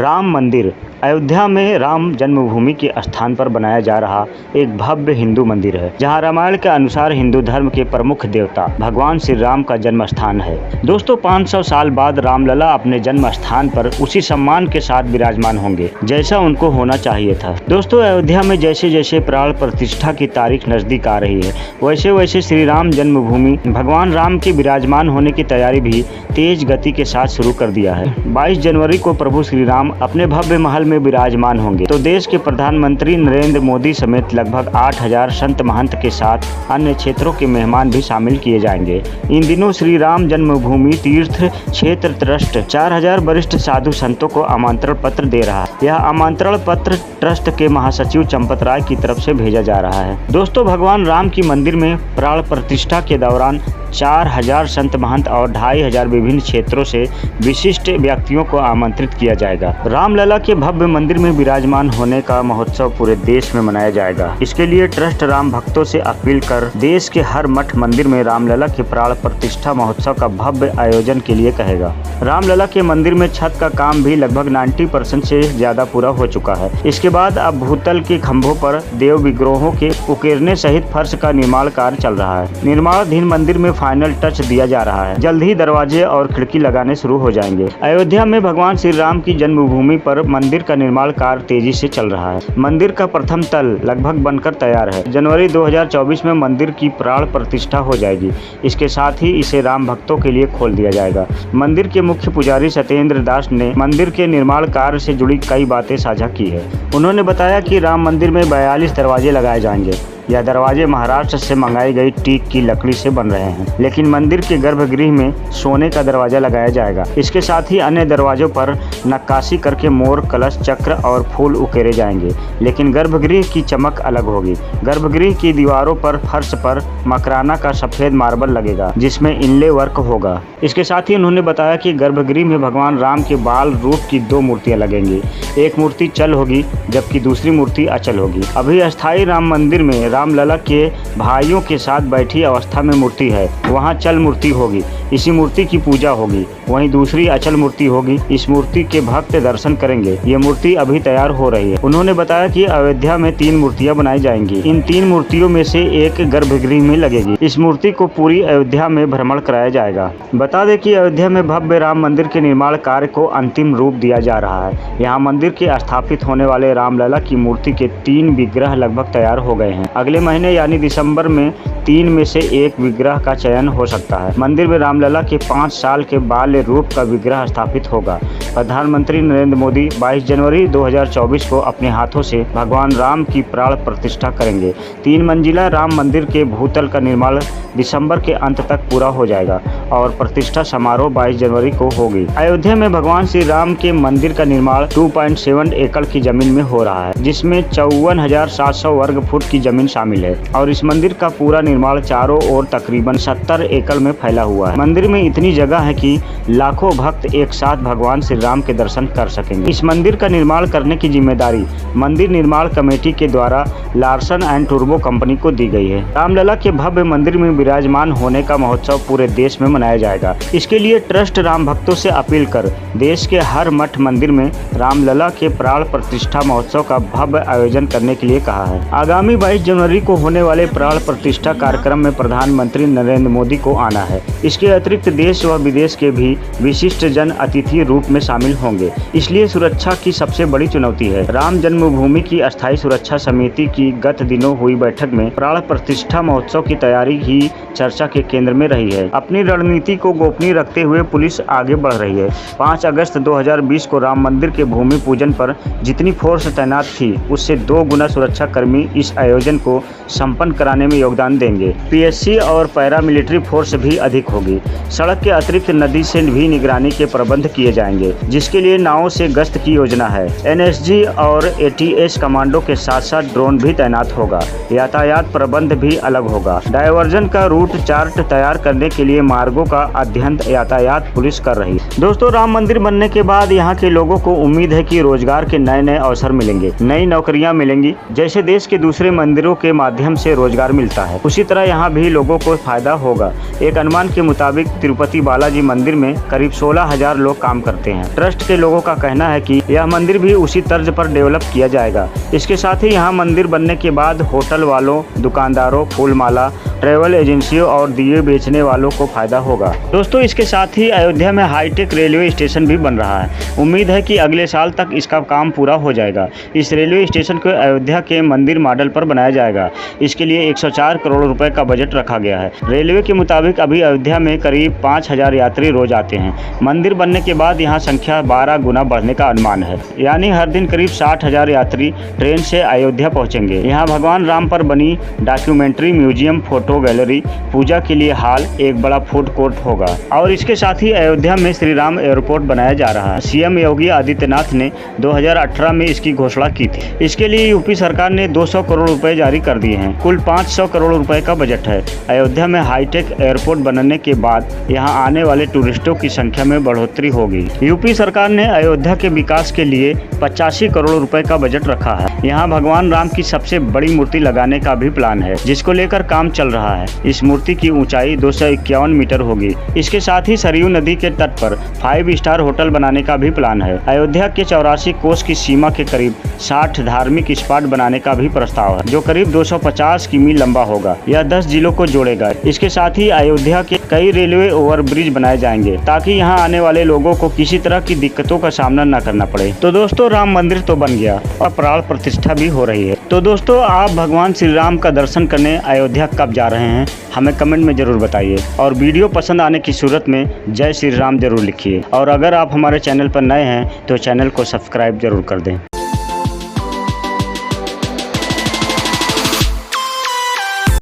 राम मंदिर अयोध्या में राम जन्मभूमि के स्थान पर बनाया जा रहा एक भव्य हिंदू मंदिर है, जहां रामायण के अनुसार हिंदू धर्म के प्रमुख देवता भगवान श्री राम का जन्म स्थान है। दोस्तों, 500 साल बाद रामलला अपने जन्म स्थान पर उसी सम्मान के साथ विराजमान होंगे जैसा उनको होना चाहिए था। दोस्तों, अयोध्या में जैसे जैसे प्राण प्रतिष्ठा की तारीख नजदीक आ रही है, वैसे वैसे श्री राम जन्मभूमि भगवान राम के विराजमान होने की तैयारी भी तेज गति के साथ शुरू कर दिया है। 22 जनवरी को प्रभु श्री राम अपने भव्य महल में विराजमान होंगे तो देश के प्रधानमंत्री नरेंद्र मोदी समेत लगभग 8000 संत महंत के साथ अन्य क्षेत्रों के मेहमान भी शामिल किए जाएंगे। इन दिनों श्री राम जन्मभूमि तीर्थ क्षेत्र ट्रस्ट 4000 वरिष्ठ साधु संतों को आमंत्रण पत्र दे रहा है। यह आमंत्रण पत्र ट्रस्ट के महासचिव चंपत राय की तरफ से भेजा जा रहा है। दोस्तों, भगवान राम की मंदिर में प्राण प्रतिष्ठा के दौरान 4000 संत महंत और 2500 विभिन्न क्षेत्रों से विशिष्ट व्यक्तियों को आमंत्रित किया जाएगा। रामलला के भव्य मंदिर में विराजमान होने का महोत्सव पूरे देश में मनाया जाएगा। इसके लिए ट्रस्ट राम भक्तों से अपील कर देश के हर मठ मंदिर में रामलला के प्राण प्रतिष्ठा महोत्सव का भव्य आयोजन के लिए कहेगा। रामलला के मंदिर में छत का काम भी लगभग 90% से ज्यादा पूरा हो चुका है। इसके बाद अब भूतल के खंभों पर देव विग्रहों के उकेरने सहित फर्श का निर्माण कार्य चल रहा है। निर्माणाधीन मंदिर में फाइनल टच दिया जा रहा है। जल्द ही दरवाजे और खिड़की लगाने शुरू हो जाएंगे। अयोध्या में भगवान श्री राम की जन्मभूमि पर मंदिर का निर्माण कार्य तेजी से चल रहा है। मंदिर का प्रथम तल लगभग बनकर तैयार है। जनवरी 2024 में मंदिर की प्राण प्रतिष्ठा हो जाएगी। इसके साथ ही इसे राम भक्तों के लिए खोल दिया जाएगा। मंदिर के मुख्य पुजारी सत्येंद्र दास ने मंदिर के निर्माण कार्य से जुड़ी कई बातें साझा की है। उन्होंने बताया कि राम मंदिर में 42 दरवाजे लगाए जाएंगे। यह दरवाजे महाराष्ट्र से मंगाई गई टीक की लकड़ी से बन रहे हैं, लेकिन मंदिर के गर्भगृह में सोने का दरवाजा लगाया जाएगा। इसके साथ ही अन्य दरवाजों पर नक्काशी करके मोर, कलश, चक्र और फूल उकेरे जाएंगे, लेकिन गर्भगृह की चमक अलग होगी। गर्भगृह की दीवारों पर फर्श पर मकराना का सफेद मार्बल लगेगा, जिसमें इनले वर्क होगा। इसके साथ ही उन्होंने बताया कि गर्भगृह में भगवान राम के बाल रूप की 2 मूर्तियां लगेंगी। एक मूर्ति चल होगी जबकि दूसरी मूर्ति अचल होगी। अभी अस्थायी राम मंदिर में रामलला के भाइयों के साथ बैठी अवस्था में मूर्ति है, वहां चल मूर्ति होगी। इसी मूर्ति की पूजा होगी। वहीं दूसरी अचल मूर्ति होगी। इस मूर्ति के भक्त दर्शन करेंगे। ये मूर्ति अभी तैयार हो रही है। उन्होंने बताया कि अयोध्या में 3 मूर्तियां बनाई जाएंगी। इन 3 मूर्तियों में से एक गर्भगृह में लगेगी। इस मूर्ति को पूरी अयोध्या में भ्रमण कराया जाएगा। बता दें कि अयोध्या में भव्य राम मंदिर के निर्माण कार्य को अंतिम रूप दिया जा रहा है। यहाँ मंदिर के स्थापित होने वाले रामलला की मूर्ति के 3 विग्रह लगभग तैयार हो गए हैं। अगले महीने यानी दिसंबर में 3 में से एक विग्रह का चयन हो सकता है। मंदिर में रामलला के 5 साल के बाल्य रूप का विग्रह स्थापित होगा। प्रधानमंत्री नरेंद्र मोदी 22 जनवरी 2024 को अपने हाथों से भगवान राम की प्राण प्रतिष्ठा करेंगे। 3 मंजिला राम मंदिर के भूतल का निर्माण दिसंबर के अंत तक पूरा हो जाएगा और प्रतिष्ठा समारोह 22 जनवरी को होगी। अयोध्या में भगवान श्री राम के मंदिर का निर्माण 2.7 एकड़ की जमीन में हो रहा है, जिसमें 54,700 वर्ग फुट की जमीन शामिल है और इस मंदिर का पूरा निर्माण चारों ओर तकरीबन 70 एकड़ में फैला हुआ है। मंदिर में इतनी जगह है कि लाखों भक्त एक साथ भगवान श्री राम के दर्शन कर सकेंगे। इस मंदिर का निर्माण करने की जिम्मेदारी मंदिर निर्माण कमेटी के द्वारा लार्सन एंड टूर्बो कंपनी को दी गई है। रामलला के भव्य मंदिर में विराजमान होने का महोत्सव पूरे देश में मनाया जाएगा। इसके लिए ट्रस्ट राम भक्तों से अपील कर देश के हर मठ मंदिर में रामलला के प्राण प्रतिष्ठा महोत्सव का भव्य आयोजन करने के लिए कहा है। आगामी 22 जनवरी को होने वाले प्राण प्रतिष्ठा कार्यक्रम में प्रधानमंत्री नरेंद्र मोदी को आना है। इसके अतिरिक्त देश व विदेश के भी विशिष्ट जन अतिथि रूप में शामिल होंगे। इसलिए सुरक्षा की सबसे बड़ी चुनौती है। राम जन्मभूमि की अस्थायी सुरक्षा समिति की गत दिनों हुई बैठक में प्राण प्रतिष्ठा महोत्सव की तैयारी ही चर्चा के केंद्र में रही है। अपनी रणनीति को गोपनीय रखते हुए पुलिस आगे बढ़ रही है। 5 अगस्त 2020 को राम मंदिर के भूमि पूजन पर जितनी फोर्स तैनात थी, उससे 2 गुना सुरक्षा कर्मी इस आयोजन को संपन्न कराने में योगदान देंगे। पीएससी और पैरामिलिट्री फोर्स भी अधिक होगी। सड़क के अतिरिक्त नदी से भी निगरानी के प्रबंध किए जाएंगे, जिसके लिए नावों से गश्त की योजना है। एनएसजी और एटीएस कमांडो के साथ साथ ड्रोन भी तैनात होगा। यातायात प्रबंध भी अलग होगा। डायवर्जन का रूट चार्ट तैयार करने के लिए मार्गों का अध्ययन यातायात पुलिस कर रही है। दोस्तों, राम मंदिर बनने के बाद यहाँ के लोगों को उम्मीद है कि रोजगार के नए नए अवसर मिलेंगे, नई नौकरियां मिलेंगी। जैसे देश के दूसरे मंदिरों के माध्यम से रोजगार मिलता है, उसी तरह यहाँ भी लोगों को फायदा होगा। एक अनुमान के मुताबिक तिरुपति बालाजी मंदिर में करीब 16,000 लोग काम करते हैं। ट्रस्ट के लोगों का कहना है कि यह मंदिर भी उसी तर्ज पर डेवलप किया जाएगा। इसके साथ ही यहाँ मंदिर बनने के बाद होटल वालों, दुकानदारों, फूल माला, ट्रैवल एजेंसियों और दिए बेचने वालों को फायदा होगा। दोस्तों, इसके साथ ही अयोध्या में हाईटेक रेलवे स्टेशन भी बन रहा है। उम्मीद है कि अगले साल तक इसका काम पूरा हो जाएगा। इस रेलवे स्टेशन को अयोध्या के मंदिर मॉडल पर बनाया जाएगा। इसके लिए 104 करोड़ रुपए का बजट रखा गया है। रेलवे के मुताबिक अभी अयोध्या में करीब 5,000 यात्री रोज आते हैं। मंदिर बनने के बाद यहाँ संख्या 12 गुना बढ़ने का अनुमान है, यानी हर दिन करीब 60,000 यात्री ट्रेन से अयोध्या पहुँचेंगे। यहाँ भगवान राम पर बनी डॉक्यूमेंट्री म्यूजियम, फोटो गैलरी, पूजा के लिए हॉल, एक बड़ा फूड कोर्ट होगा। और इसके साथ ही अयोध्या में श्री राम एयरपोर्ट बनाया जा रहा है। सीएम योगी आदित्यनाथ ने 2018 में इसकी घोषणा की थी। इसके लिए यूपी सरकार ने 200 करोड़ रुपए जारी कर दिए हैं। कुल 500 करोड़ रुपए का बजट है। अयोध्या में हाईटेक एयरपोर्ट बनने के बाद यहाँ आने वाले टूरिस्टों की संख्या में बढ़ोतरी होगी। यूपी सरकार ने अयोध्या के विकास के लिए 85 करोड़ रुपए का बजट रखा है। यहाँ भगवान राम की सबसे बड़ी मूर्ति लगाने का भी प्लान है, जिसको लेकर काम चल रहा है। इस मूर्ति की ऊंचाई 251 मीटर होगी। इसके साथ ही सरयू नदी के तट पर 5 स्टार होटल बनाने का भी प्लान है। अयोध्या के 84 कोस की सीमा के करीब 60 धार्मिक स्पॉट बनाने का भी प्रस्ताव है, जो करीब 250 किमी लंबा होगा। यह 10 जिलों को जोड़ेगा। इसके साथ ही अयोध्या के कई रेलवे ओवरब्रिज बनाए जाएंगे, ताकि यहाँ आने वाले लोगों को किसी तरह की दिक्कतों का सामना न करना पड़े। तो दोस्तों, राम मंदिर तो बन गया और प्राण प्रतिष्ठा भी हो रही है। तो दोस्तों, आप भगवान श्री राम का दर्शन करने अयोध्या कब जा रहे हैं, हमें कमेंट में जरूर बताइए। और वीडियो पसंद आने की सूरत में जय श्री राम जरूर लिखिए। और अगर आप हमारे चैनल पर नए हैं तो चैनल को सब्सक्राइब जरूर कर दें।